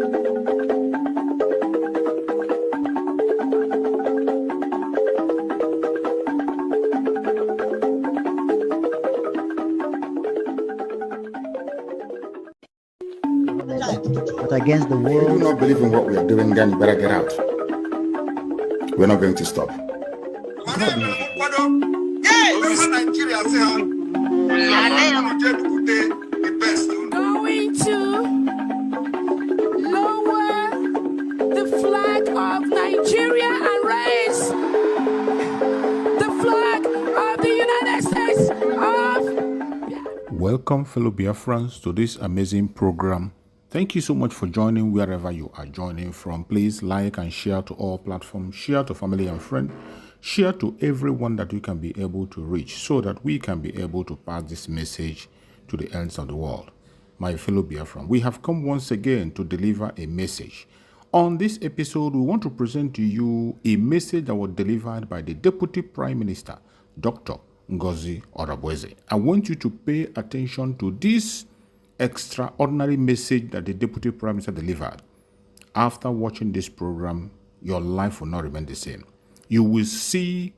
But against the world. If you do not believe in what we are doing, then you better get out. We're not going to stop. Going to lower the flag of Nigeria and raise the flag of the United States of... Welcome, fellow Biafrans, to this amazing program. Thank you so much for joining wherever you are joining from. Please like and share to all platforms, share to family and friends, share to everyone that you can be able to reach so that we can be able to pass this message to the ends of the world. My fellow Biafran, we have come once again to deliver a message. On this episode, we want to present to you a message that was delivered by the Deputy Prime Minister, Dr. Ngozi Orabueze. I want you to pay attention to this extraordinary message that the Deputy Prime Minister delivered. After watching this program, your life will not remain the same. You will see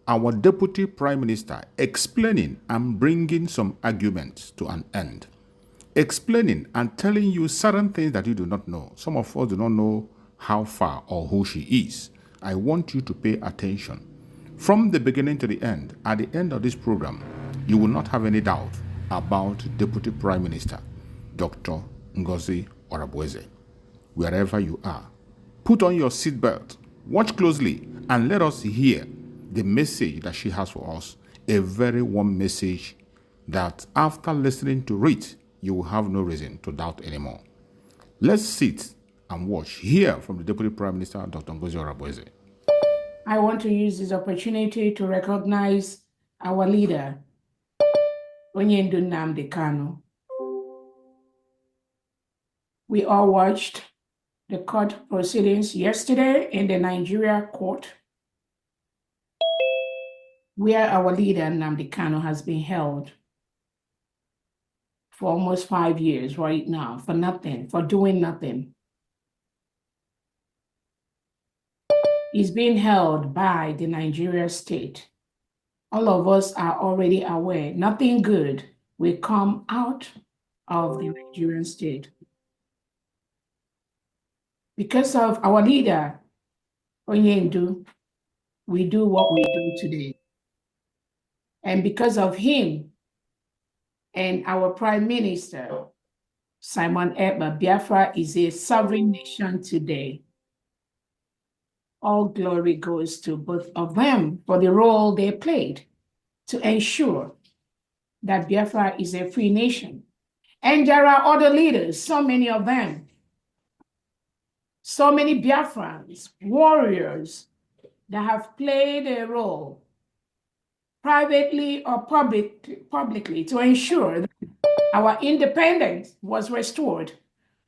our Deputy Prime Minister explaining and bringing some arguments to an end. Explaining and telling you certain things that you do not know. Some of us do not know how far or who she is. I want you to pay attention. From the beginning to the end, at the end of this program, you will not have any doubt about Deputy Prime Minister, Dr. Ngozi Orabueze. Wherever you are, put on your seatbelt, watch closely, and let us hear the message that she has for us, a very warm message that after listening to it, you will have no reason to doubt anymore. Let's sit and watch, hear from the Deputy Prime Minister, Dr. Ngozi Orabueze. I want to use this opportunity to recognize our leader, Nnamdi Kanu. We all watched the court proceedings yesterday in the Nigeria court, where our leader, Nnamdi Kanu, has been held for almost 5 years right now for nothing, for doing nothing. He's being held by the Nigeria state. All of us are already aware nothing good will come out of the Nigerian state. Because of our leader, Onyendu, we do what we do today. And because of him and our Prime Minister, Simon Ekpa, Biafra is a sovereign nation today. All glory goes to both of them for the role they played to ensure that Biafra is a free nation. And there are other leaders, so many of them, so many Biafrans, warriors that have played a role privately or publicly to ensure that our independence was restored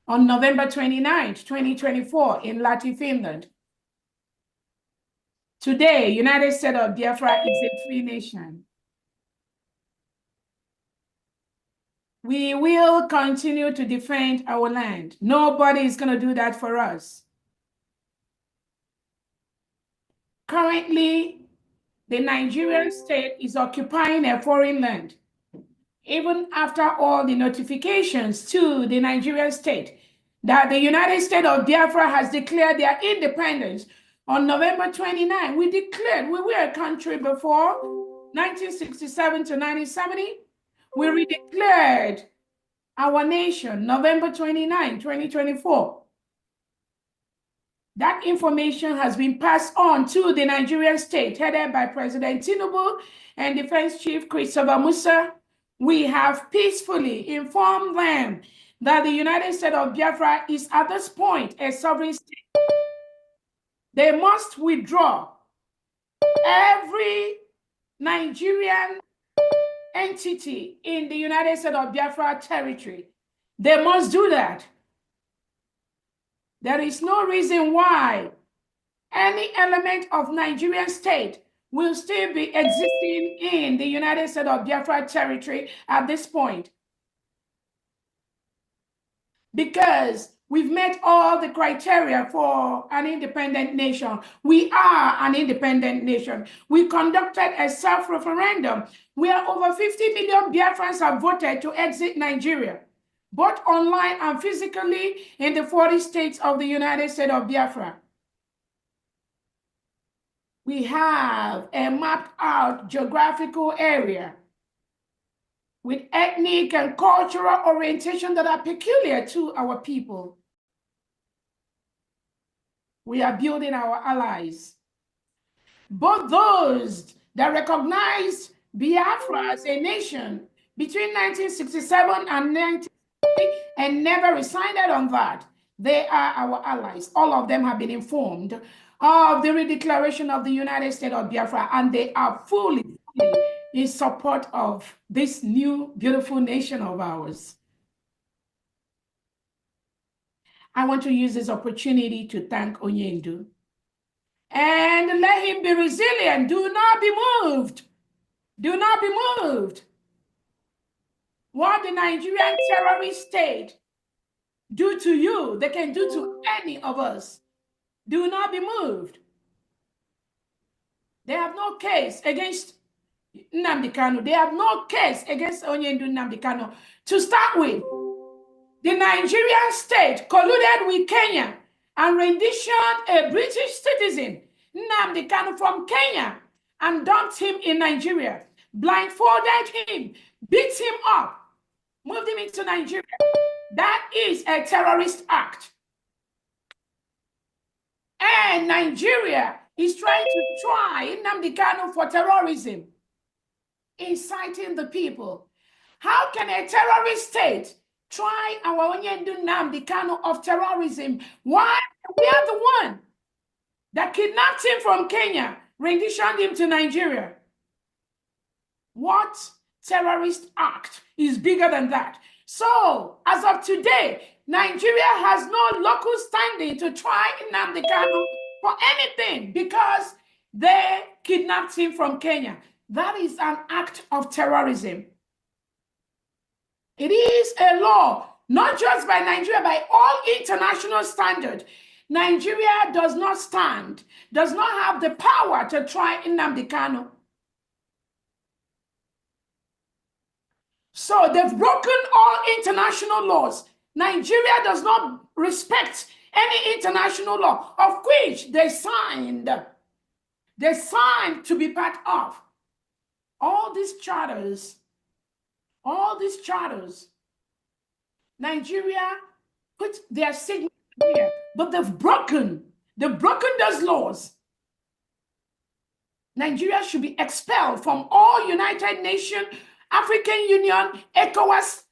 on November 29th, 2024 in Lahti, Finland. Today, United States of Biafra is a free nation. We will continue to defend our land. Nobody is going to do that for us. Currently, the Nigerian state is occupying a foreign land. Even after all the notifications to the Nigerian state that the United States of Biafra has declared their independence on November 29, we declared we were a country before 1967 to 1970. We redeclared our nation November 29, 2024. That information has been passed on to the Nigerian state, headed by President Tinubu and Defense Chief Christopher Musa. We have peacefully informed them that the United States of Biafra is at this point a sovereign state. They must withdraw every Nigerian entity in the United States of Biafra territory. They must do that. There is no reason why any element of Nigerian state will still be existing in the United States of Biafra territory at this point. Because We've met all the criteria for an independent nation. We are an independent nation. We conducted a self-referendum where over 50 million Biafrans have voted to exit Nigeria, both online and physically in the 40 states of the United States of Biafra. We have a mapped out geographical area with ethnic and cultural orientation that are peculiar to our people. We are building our allies, both those that recognized Biafra as a nation between 1967 and 1960 and never resigned on that. They are our allies. All of them have been informed of the redeclaration of the United States of Biafra, and they are fully in support of this new beautiful nation of ours. I want to use this opportunity to thank Onyendu and let him be resilient. Do not be moved. Do not be moved. What the Nigerian terrorist state do to you, they can do to any of us. Do not be moved. They have no case against Nnamdi Kanu. They have no case against Onyendu Nnamdi Kanu. To start with, the Nigerian state colluded with Kenya and renditioned a British citizen, Nnamdi Kanu, from Kenya and dumped him in Nigeria, blindfolded him, beat him up, moved him into Nigeria. That is a terrorist act. And Nigeria is trying to try Nnamdi Kanu for terrorism, inciting the people. How can a terrorist state try our Onyendu Nnamdi Kanu of terrorism? Why? We are the one that kidnapped him from Kenya, renditioned him to Nigeria. What terrorist act is bigger than that? So, as of today, Nigeria has no local standing to try Nnamdi Kanu for anything because they kidnapped him from Kenya. That is an act of terrorism. It is a law, not just by Nigeria, by all international standards. Nigeria does not stand, does not have the power to try Nnamdi Kanu. So they've broken all international laws. Nigeria does not respect any international law of which they signed. They signed to be part of. All these charters, Nigeria put their signature here, but they've broken those laws. Nigeria should be expelled from all United Nations, African Union, ECOWAS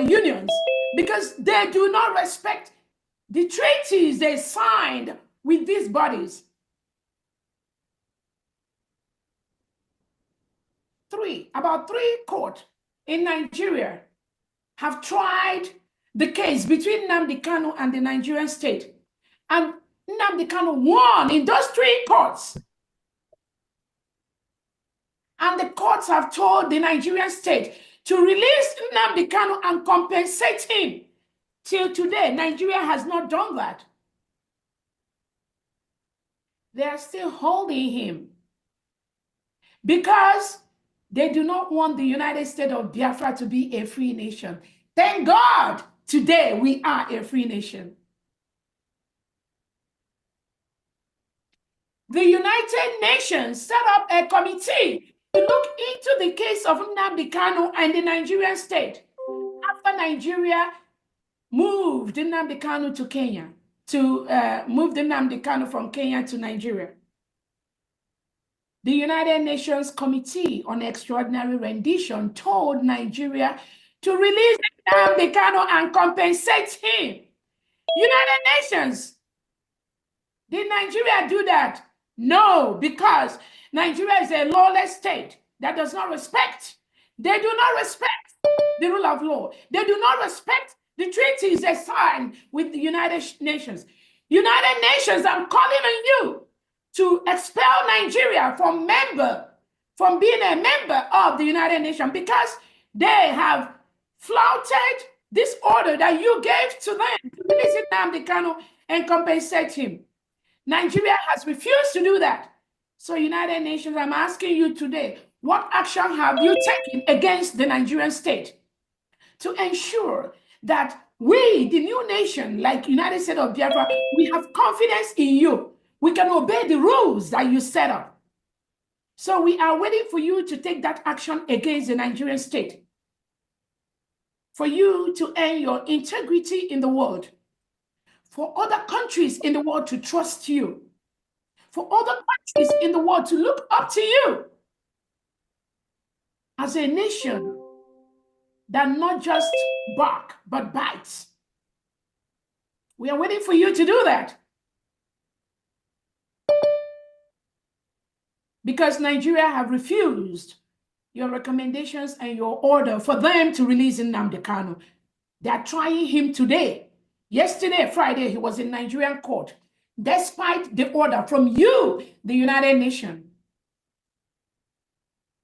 unions, because they do not respect the treaties they signed with these bodies. About three courts in Nigeria have tried the case between Nnamdi Kanu and the Nigerian state. And Nnamdi Kanu won in those three courts. And the courts have told the Nigerian state to release Nnamdi Kanu and compensate him. Till today, Nigeria has not done that. They are still holding him because they do not want the United States of Biafra to be a free nation. Thank God, today we are a free nation. The United Nations set up a committee to look into the case of Nnamdi Kanu and the Nigerian state after Nigeria moved Nnamdi Kanu to Kenya, to move the Nnamdi Kanu from Kenya to Nigeria. The United Nations Committee on Extraordinary Rendition told Nigeria to release Nnamdi Kanu and compensate him. United Nations, did Nigeria do that? No, because Nigeria is a lawless state that does not respect. They do not respect the rule of law. They do not respect the treaties they signed with the United Nations. United Nations, I'm calling on you to expel Nigeria from being a member of the United Nations because they have flouted this order that you gave to them to release Nnamdi Kanu and compensate him. Nigeria has refused to do that. So United Nations, I'm asking you today, what action have you taken against the Nigerian state to ensure that we, the new nation, like United States of Biafra, we have confidence in you. We can obey the rules that you set up. So we are waiting for you to take that action against the Nigerian state, for you to earn your integrity in the world, for other countries in the world to trust you, for other countries in the world to look up to you as a nation that not just bark, but bites. We are waiting for you to do that. Because Nigeria have refused your recommendations and your order for them to release Nnamdi Kanu. They are trying him today. Yesterday, Friday, he was in Nigerian court, despite the order from you, the United Nations.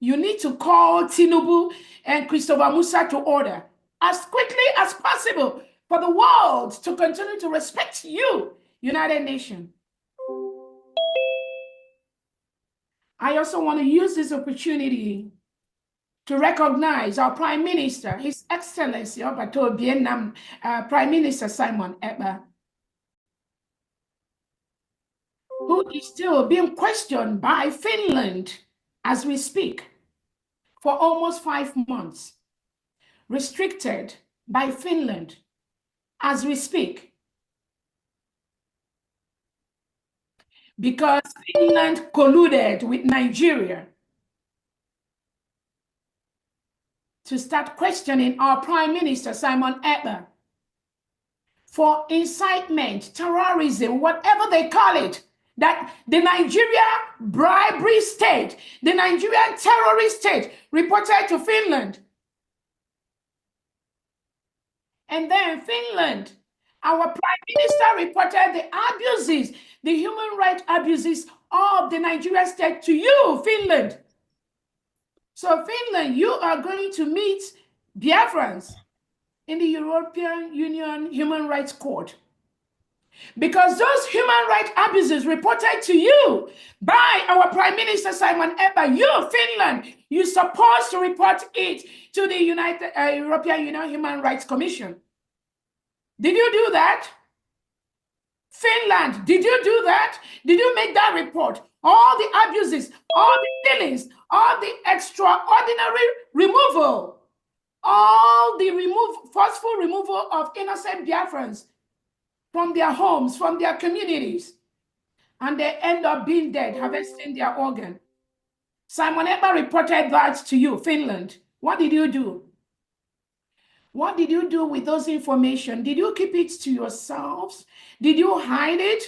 You need to call Tinubu and Christopher Musa to order as quickly as possible for the world to continue to respect you, United Nations. I also want to use this opportunity to recognize our Prime Minister, His Excellency Prime Minister Simon Ekpa, who is still being questioned by Finland as we speak for almost 5 months, restricted by Finland as we speak, because Finland colluded with Nigeria to start questioning our Prime Minister, Simon Ekpa, for incitement, terrorism, whatever they call it, that the Nigeria bribery state, the Nigerian terrorist state, reported to Finland. And then Finland, our Prime Minister reported the abuses, the human rights abuses of the Nigerian state to you, Finland. So Finland, you are going to meet Biafrans in the European Union Human Rights Court, because those human rights abuses reported to you by our Prime Minister Simon Ekpa, you, Finland, you're supposed to report it to the European Union Human Rights Commission. Did you do that? Finland, did you do that? Did you make that report? All the abuses, all the killings, all the extraordinary removal, all the forceful removal of innocent Biafrans from their homes, from their communities, and they end up being dead, harvesting their organ. Simon Ekpa reported that to you, Finland. What did you do? What did you do with those information? Did you keep it to yourselves? Did you hide it?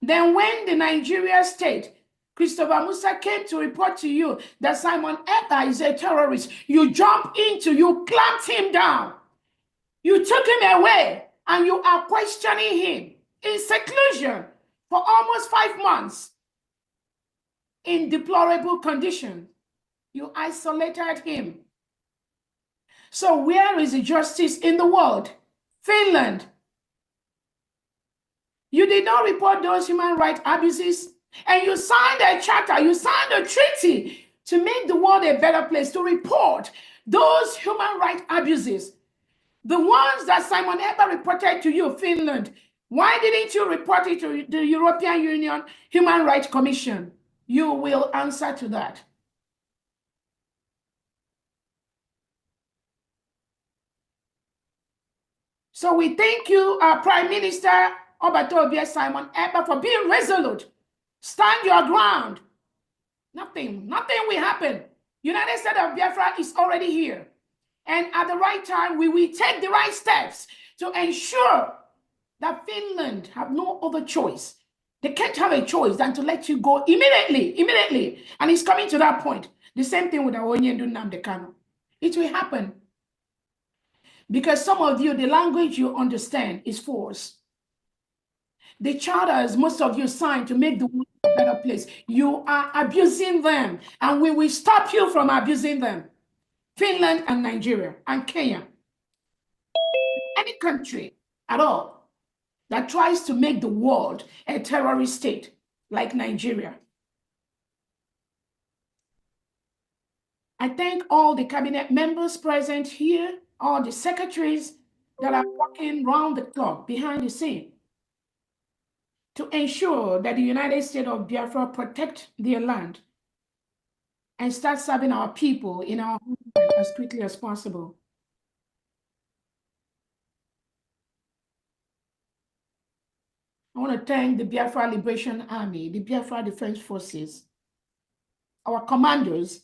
Then when the Nigeria state, Christopher Musa, came to report to you that Simon Ekpa is a terrorist, you jumped into, you clamped him down. You took him away and you are questioning him in seclusion for almost 5 months in deplorable conditions. You isolated him. So where is the justice in the world? Finland. You did not report those human rights abuses, and you signed a charter, you signed a treaty to make the world a better place, to report those human rights abuses. The ones that Simon Ekpa reported to you, Finland. Why didn't you report it to the European Union Human Rights Commission? You will answer to that. So we thank you, our Prime Minister Obatobia Simon Ekpa, for being resolute. Stand your ground. Nothing will happen. United States of Biafra is already here. And at the right time, we will take the right steps to ensure that Finland have no other choice. They can't have a choice than to let you go immediately. And it's coming to that point. The same thing with Nnamdi Kanu. It will happen. Because some of you, the language you understand is force. The charters most of you signed to make the world a better place. You are abusing them, and we will stop you from abusing them. Finland and Nigeria and Kenya. any country at all that tries to make the world a terrorist state like Nigeria. I thank all the cabinet members present here, all the secretaries that are working round the clock behind the scene to ensure that the United States of Biafra protect their land and start serving our people in our homeland as quickly as possible. I want to thank the Biafra Liberation Army, the Biafra Defense Forces, our commanders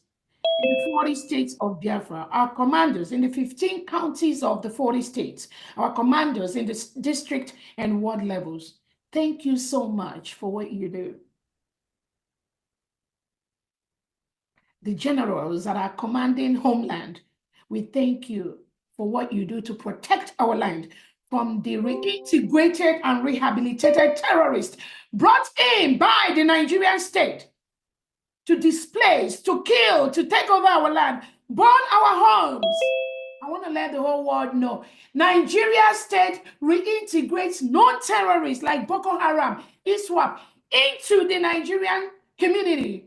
in the 40 states of Biafra, our commanders in the 15 counties of the 40 states, our commanders in the district and ward levels. Thank you so much for what you do. The generals that are commanding homeland, we thank you for what you do to protect our land from the reintegrated and rehabilitated terrorists brought in by the Nigerian state to displace, to kill, to take over our land, burn our homes. I want to let the whole world know, Nigeria state reintegrates non-terrorists like Boko Haram, ISWAP, into the Nigerian community.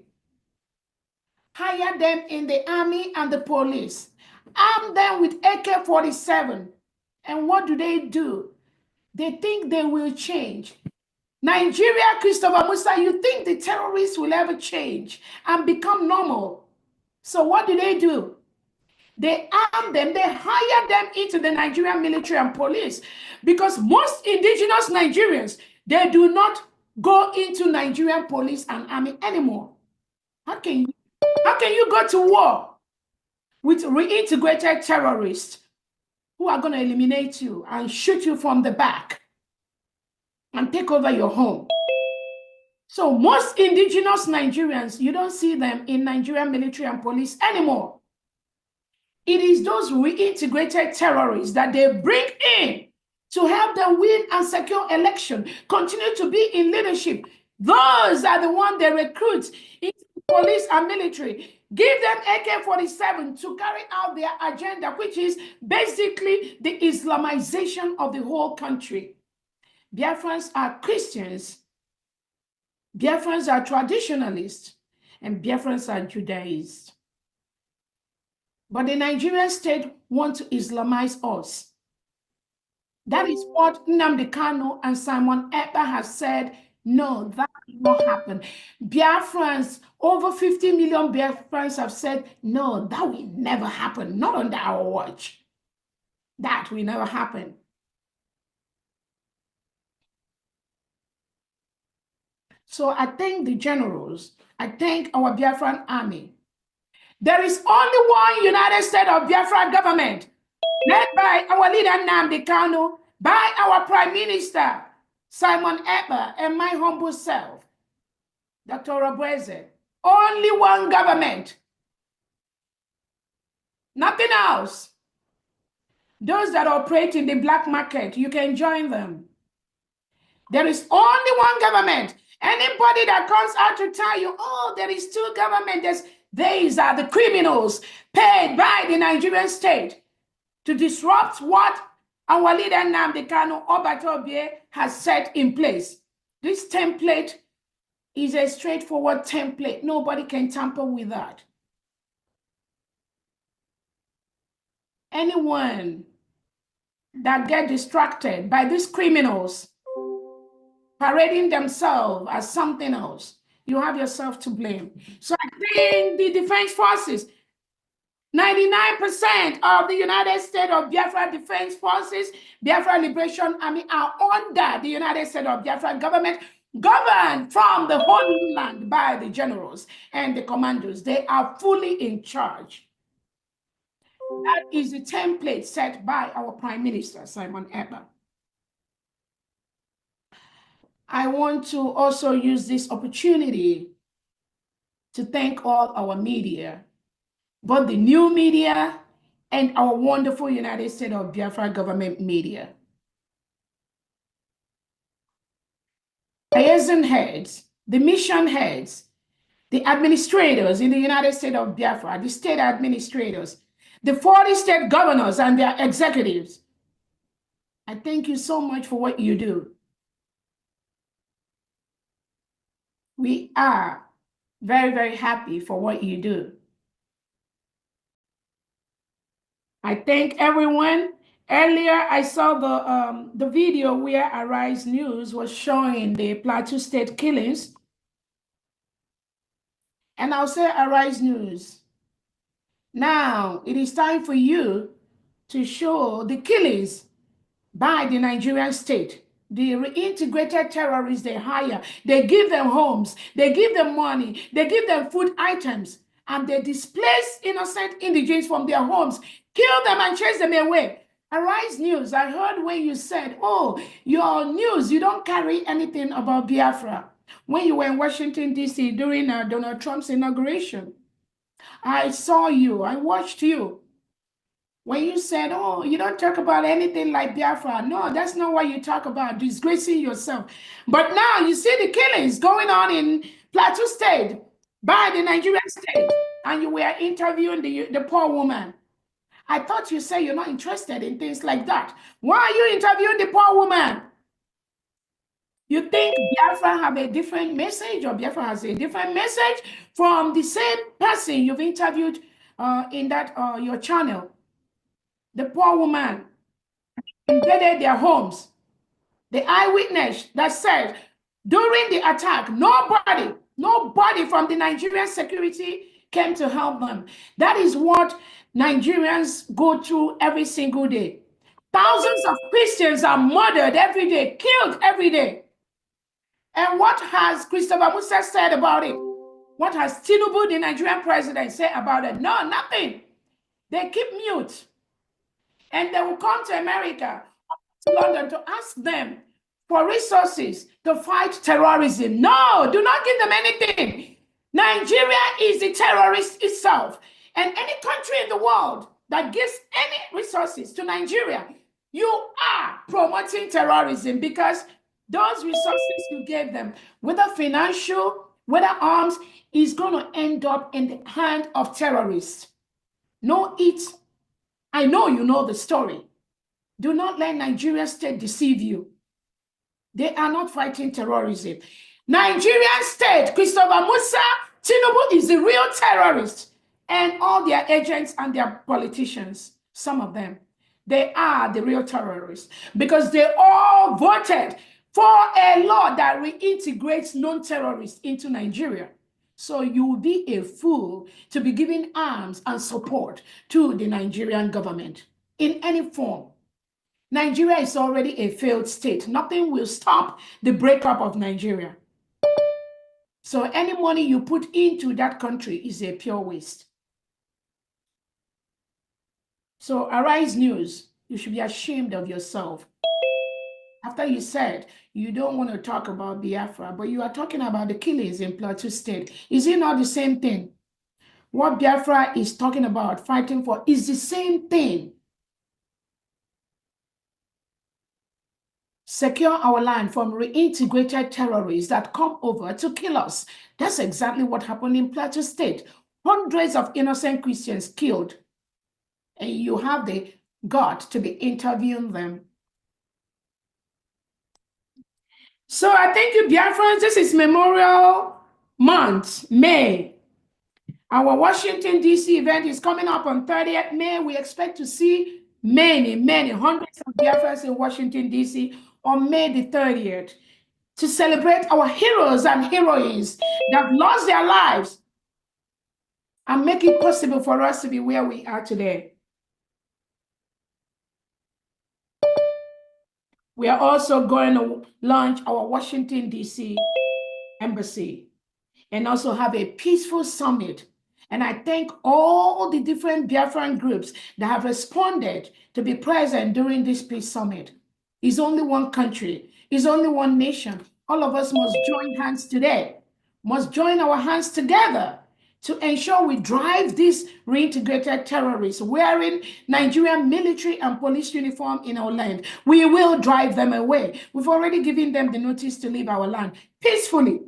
Hire them in the army and the police. Arm them with AK-47. And what do? They think they will change. Nigeria, Christopher Musa, you think the terrorists will ever change and become normal? So what do? They arm them, they hire them into the Nigerian military and police, because most indigenous Nigerians, they do not go into Nigerian police and army anymore. How can you go to war with reintegrated terrorists who are going to eliminate you and shoot you from the back and take over your home? So most indigenous Nigerians, you don't see them in Nigerian military and police anymore. It is those reintegrated terrorists that they bring in to help them win and secure election, continue to be in leadership. Those are the ones they recruit into police and military. Give them AK-47 to carry out their agenda, which is basically the Islamization of the whole country. Biafrans are Christians, Biafrans are traditionalists, and Biafrans are Judaists. But the Nigerian state wants to Islamize us. That is what Nnamdi Kanu and Simon Ekpa have said. No, that will not happen. Biafrans, over 50 million Biafrans have said, no, that will never happen. Not under our watch. That will never happen. So I thank the generals. I thank our Biafran army. There is only one United States of Biafra government, led by our leader Nnamdi Kanu, by our Prime Minister Simon Ekpa, and my humble self, Dr. Orabueze. Only one government. Nothing else. Those that operate in the black market, you can join them. There is only one government. Anybody that comes out to tell you, oh, there is two governments, these are the criminals paid by the Nigerian state to disrupt what our leader Nnamdi Kanu Obatobie has set in place. This template is a straightforward template. Nobody can tamper with that. Anyone that get distracted by these criminals parading themselves as something else, you have yourself to blame. So I think the defense forces, 99% of the United States of Biafra Defense Forces, Biafra Liberation Army are under the United States of Biafra government, governed from the whole land by the generals and the commanders. They are fully in charge. That is the template set by our Prime Minister, Simon Ekpa. I want to also use this opportunity to thank all our media, both the new media and our wonderful United States of Biafra government media. Liaison heads, the mission heads, the administrators in the United States of Biafra, the state administrators, the 40 state governors and their executives, I thank you so much for what you do. We are very, very happy for what you do. I thank everyone. Earlier, I saw the video where Arise News was showing the Plateau State killings. And I'll say Arise News. Now, it is time for you to show the killings by the Nigerian state. The reintegrated terrorists they hire, they give them homes, they give them money, they give them food items, and they displace innocent indigents from their homes, kill them and chase them away. Arise News, I heard when you said, oh, your news, you don't carry anything about Biafra. When you were in Washington, D.C. during Donald Trump's inauguration, I saw you, I watched you. When you said, oh, you don't talk about anything like Biafra. No, that's not what you talk about, disgracing yourself. But now you see the killings going on in Plateau State by the Nigerian state, and you were interviewing the poor woman. I thought you said you're not interested in things like that. Why are you interviewing the poor woman? You think Biafra have a different message, or Biafra has a different message from the same person you've interviewed in that your channel? The poor woman invaded their homes. The eyewitness that said during the attack, nobody from the Nigerian security came to help them. That is what Nigerians go through every single day. Thousands of Christians are murdered every day, killed every day. And what has Christopher Musa said about it? What has Tinubu, the Nigerian president, said about it? No, nothing. They keep mute. And they will come to America, to London, to ask them for resources to fight terrorism. No, do not give them anything. Nigeria is the terrorist itself. And any country in the world that gives any resources to Nigeria, you are promoting terrorism, because those resources you gave them, whether financial, whether arms, is going to end up in the hand of terrorists. Know it. I know you know the story. Do not let Nigerian state deceive you. They are not fighting terrorism. Nigerian state, Christopher Musa, Tinubu is the real terrorist, and all their agents and their politicians, some of them, they are the real terrorists, because they all voted for a law that reintegrates non-terrorists into Nigeria. So you will be a fool to be giving arms and support to the Nigerian government in any form. Nigeria is already a failed state. Nothing will stop the breakup of Nigeria. So any money you put into that country is a pure waste. So Arise News, you should be ashamed of yourself. After you said you don't want to talk about Biafra, but you are talking about the killings in Plateau State. Is it not the same thing? What Biafra is talking about, fighting for, is the same thing. Secure our land from reintegrated terrorists that come over to kill us. That's exactly what happened in Plateau State. Hundreds of innocent Christians killed. And you have the gut to be interviewing them. So I thank you, Biafrans. This is Memorial Month, May. Our Washington, D.C. event is coming up on 30th May. We expect to see many, hundreds of Biafrans in Washington, D.C. on May the 30th to celebrate our heroes and heroines that lost their lives and make it possible for us to be where we are today. We are also going to launch our Washington, D.C. embassy and also have a peaceful summit. And I thank all the different Biafran groups that have responded to be present during this peace summit. It's only one country. It's only one nation. All of us must join hands today, must join our hands together to ensure we drive these reintegrated terrorists wearing Nigerian military and police uniform in our land. We will drive them away. We've already given them the notice to leave our land peacefully.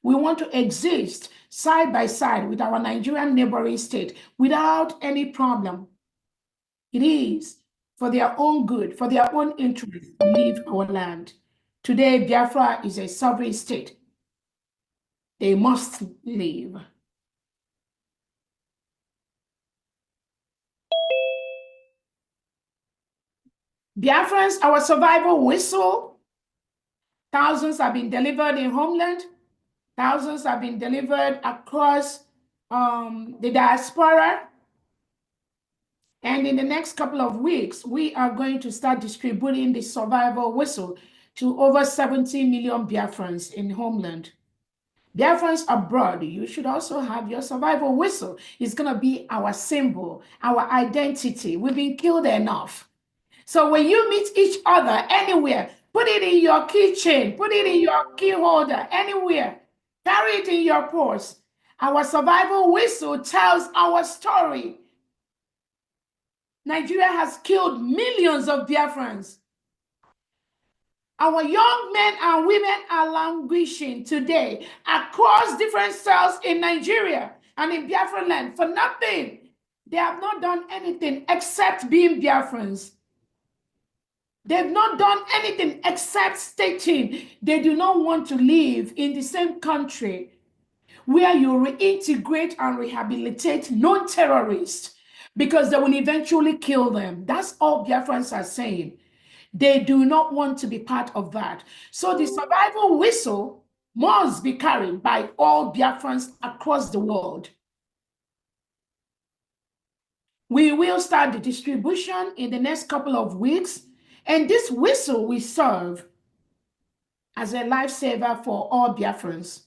We want to exist side by side with our Nigerian neighboring state without any problem. It is for their own good, for their own interest, leave our land. Today, Biafra is a sovereign state. They must leave. Biafrans, our survival whistle. Thousands have been delivered in homeland. Thousands have been delivered across the diaspora. And in the next couple of weeks, we are going to start distributing the survival whistle to over 70 million Biafrans in homeland. Biafrans abroad, you should also have your survival whistle. It's going to be our symbol, our identity. We've been killed enough. So when you meet each other anywhere, put it in your keychain, put it in your key holder, anywhere. Carry it in your purse. Our survival whistle tells our story. Nigeria has killed millions of Biafrans. Our young men and women are languishing today across different cells in Nigeria and in Biafra land for nothing. They have not done anything except being Biafrans. They've not done anything except stating they do not want to live in the same country where you reintegrate and rehabilitate non-terrorists because they will eventually kill them. That's all Biafrans are saying. They do not want to be part of that. So the survival whistle must be carried by all Biafrans across the world. We will start the distribution in the next couple of weeks, and this whistle will serve as a lifesaver for all Biafrans.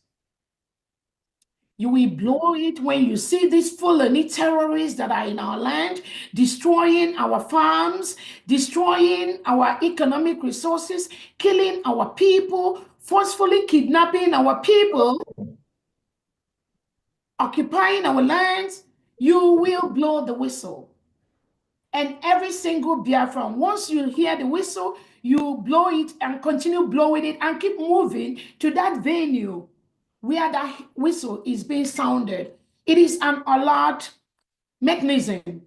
You will blow it when you see these Fulani terrorists that are in our land, destroying our farms, destroying our economic resources, killing our people, forcefully kidnapping our people, occupying our lands. You will blow the whistle. And every single Biafran, once you hear the whistle, you blow it and continue blowing it and keep moving to that venue where that whistle is being sounded. It is an alert mechanism.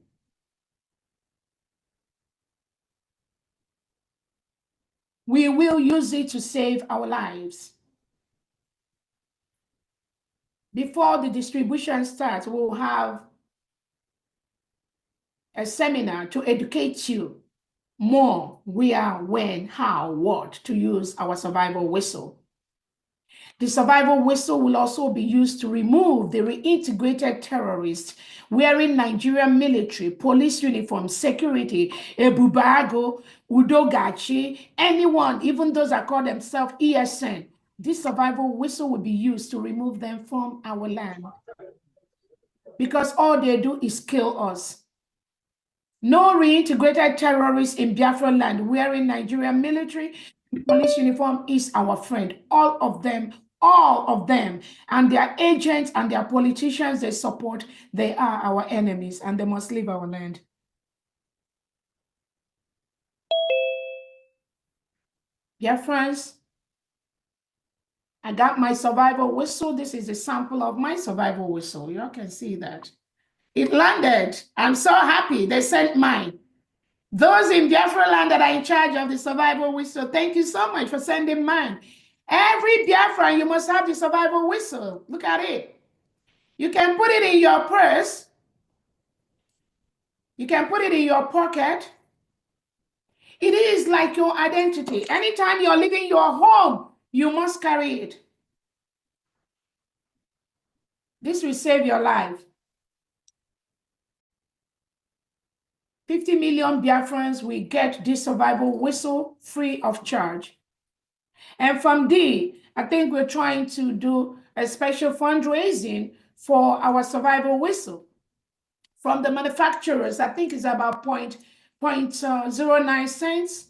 We will use it to save our lives. Before the distribution starts, we'll have a seminar to educate you more where, when, how, what to use our survival whistle. The survival whistle will also be used to remove the reintegrated terrorists wearing Nigerian military, police uniform, security, Ebubago, Udogachi, anyone, even those that call themselves ESN. This survival whistle will be used to remove them from our land because all they do is kill us. No reintegrated terrorists in Biafra land wearing Nigerian military, police uniform is our friend. All of them, and their agents and their politicians they support, they are our enemies and they must leave our land. Biafrans, I got my survival whistle. This is a sample of my survival whistle. You all can see that. It landed. I'm so happy they sent mine. Those in Biafra land that are in charge of the survival whistle, thank you so much for sending mine. Every Biafran, you must have the survival whistle. Look at it. You can put it in your purse. You can put it in your pocket. It is like your identity. Anytime you're leaving your home, you must carry it. This will save your life. 50 million Biafrans will get this survival whistle free of charge. And from there, I think we're trying to do a special fundraising for our survival whistle. From the manufacturers, I think it's about 0.09 cents.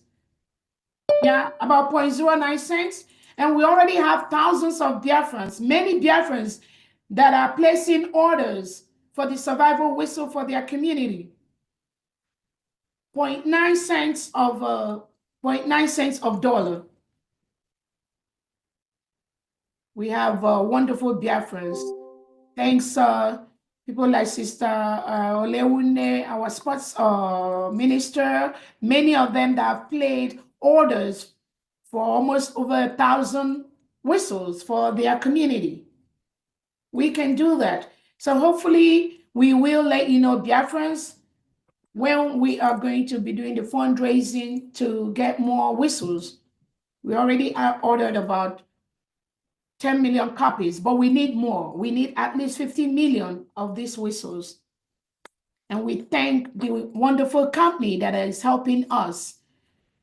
Yeah, about 0.09 cents. And we already have thousands of Biafrans, many Biafrans that are placing orders for the survival whistle for their community. 0.9 cents of dollar. We have wonderful Biafrans. Thanks People like Sister Olewune, our sports minister, many of them that have played orders for almost over 1,000 whistles for their community. We can do that. So hopefully we will let you know, Biafrans, when we are going to be doing the fundraising to get more whistles. We already ordered about 10 million copies, but we need more. We need at least 50 million of these whistles. And we thank the wonderful company that is helping us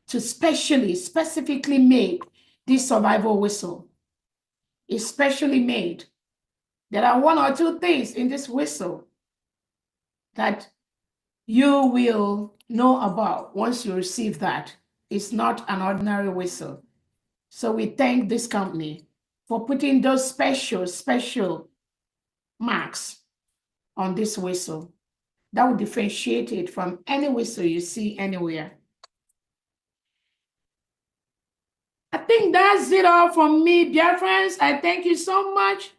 to specifically make this survival whistle. It's specially made. There are one or two things in this whistle that you will know about once you receive that. It's not an ordinary whistle. So we thank this company for putting those special marks on this whistle that will differentiate it from any whistle you see anywhere. I think that's it all from me, Biafrans. I thank you so much.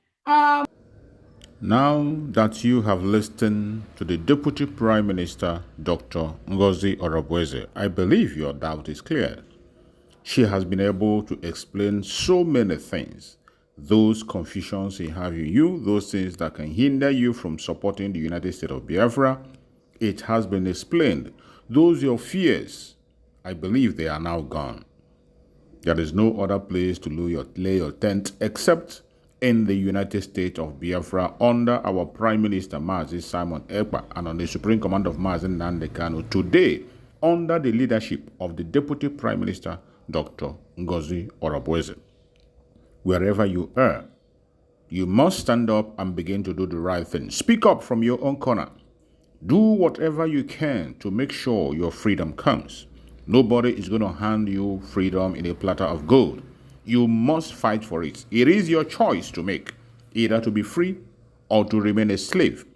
Now that you have listened to the Deputy Prime Minister, Dr. Ngozi Orabueze, I believe your doubt is clear. She has been able to explain so many things. Those confusions you have in you, those things that can hinder you from supporting the United States of Biafra, it has been explained. Those your fears, I believe they are now gone. There is no other place to lay your tent except in the United States of Biafra under our Prime Minister, Mazi Simon Ekpa, and on the Supreme Command of Mazi Nnamdi Kanu. Today, under the leadership of the Deputy Prime Minister, Dr. Ngozi Orabueze. Wherever you are, you must stand up and begin to do the right thing. Speak up from your own corner. Do whatever you can to make sure your freedom comes. Nobody is going to hand you freedom in a platter of gold. You must fight for it. It is your choice to make, either to be free or to remain a slave.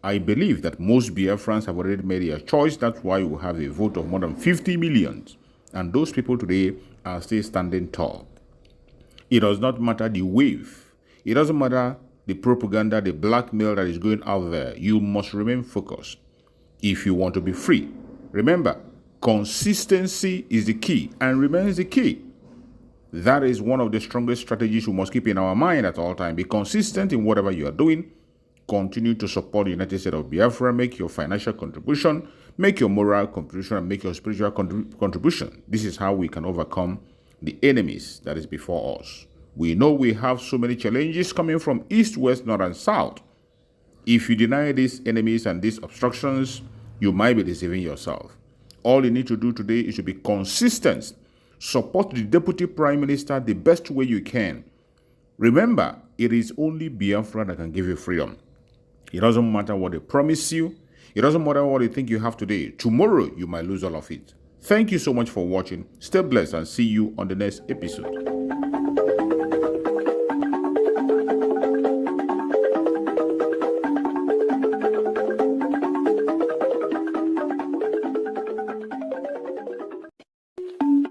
I believe that most Biafrans have already made their choice. That's why we have a vote of more than 50 million. And those people today are still standing tall. It does not matter the wave. It doesn't matter the propaganda, the blackmail that is going out there. You must remain focused if you want to be free. Remember, consistency is the key and remains the key. That is one of the strongest strategies we must keep in our mind at all times. Be consistent in whatever you are doing. Continue to support the United States of Biafra. Make your financial contribution, make your moral contribution, and make your spiritual contribution. This is how we can overcome the enemies that is before us. We know we have so many challenges coming from east, west, north, and south. If you deny these enemies and these obstructions, you might be deceiving yourself. All you need to do today is to be consistent. Support the Deputy Prime Minister the best way you can. Remember, it is only Biafra that can give you freedom. It doesn't matter what they promise you. It doesn't matter what you think you have today. Tomorrow, you might lose all of it. Thank you so much for watching. Stay blessed and see you on the next episode.